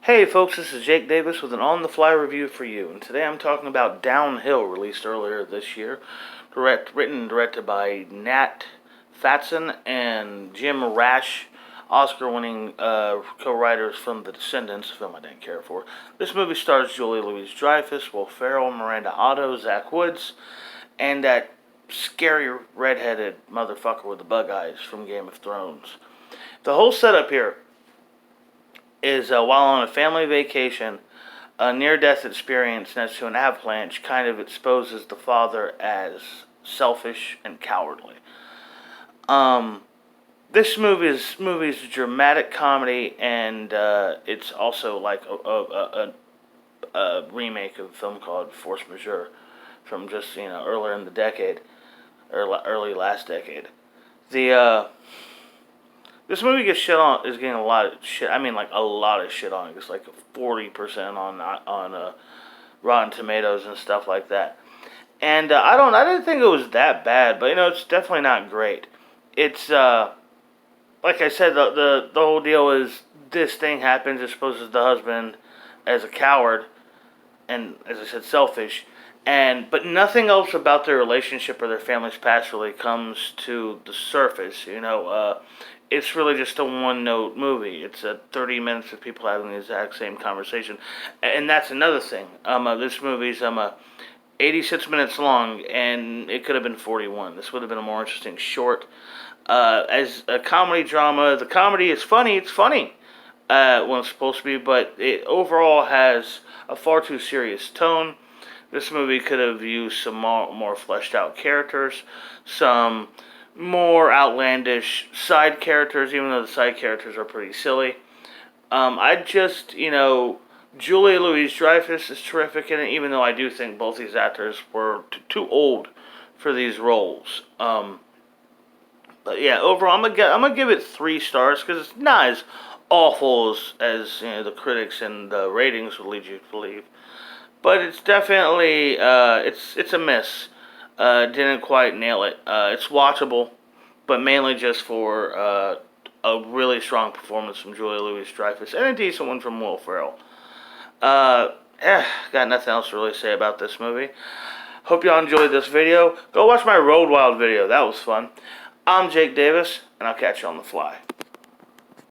Hey folks, this is Jake Davis with an on-the-fly review for you, and today I'm talking about Downhill, released earlier this year, written and directed by Nat Faison and Jim Rash, Oscar-winning co-writers from The Descendants, a film I didn't care for. This movie stars Julia Louis-Dreyfus, Will Ferrell, Miranda Otto, Zach Woods, and that scary redheaded motherfucker with the bug eyes from Game of Thrones. The whole setup here is while on a family vacation, a near-death experience next to an avalanche kind of exposes the father as selfish and cowardly. This movie is a dramatic comedy, and it's also like a remake of a film called Force Majeure from just earlier in the decade, or early last decade. The This movie gets shit on. Is getting a lot of shit. I mean, like a lot of shit on it. It's like 40% on Rotten Tomatoes and stuff like that. And I didn't think it was that bad, but it's definitely not great. It's like I said, the whole deal is this thing happens. It exposes the husband as a coward, and as I said, selfish. But nothing else about their relationship or their family's past really comes to the surface. It's really just a one-note movie. It's 30 minutes of people having the exact same conversation, and that's another thing. This movie's 86 minutes long, and it could have been 41. This would have been a more interesting short. As a comedy drama, the comedy is funny. It's funny when it's supposed to be, but it overall has a far too serious tone. This movie could have used some more fleshed out characters, some more outlandish side characters, even though the side characters are pretty silly. Julia Louis-Dreyfus is terrific in it, even though I do think both these actors were too old for these roles. But yeah, overall, I'm gonna give it 3 stars because it's not as awful as the critics and the ratings would lead you to believe. But it's definitely it's a miss. Didn't quite nail it. It's watchable, but mainly just for a really strong performance from Julia Louis-Dreyfus and a decent one from Will Ferrell. Got nothing else to really say about this movie. Hope y'all enjoyed this video. Go watch my Road Wild video. That was fun. I'm Jake Davis, and I'll catch you on the fly.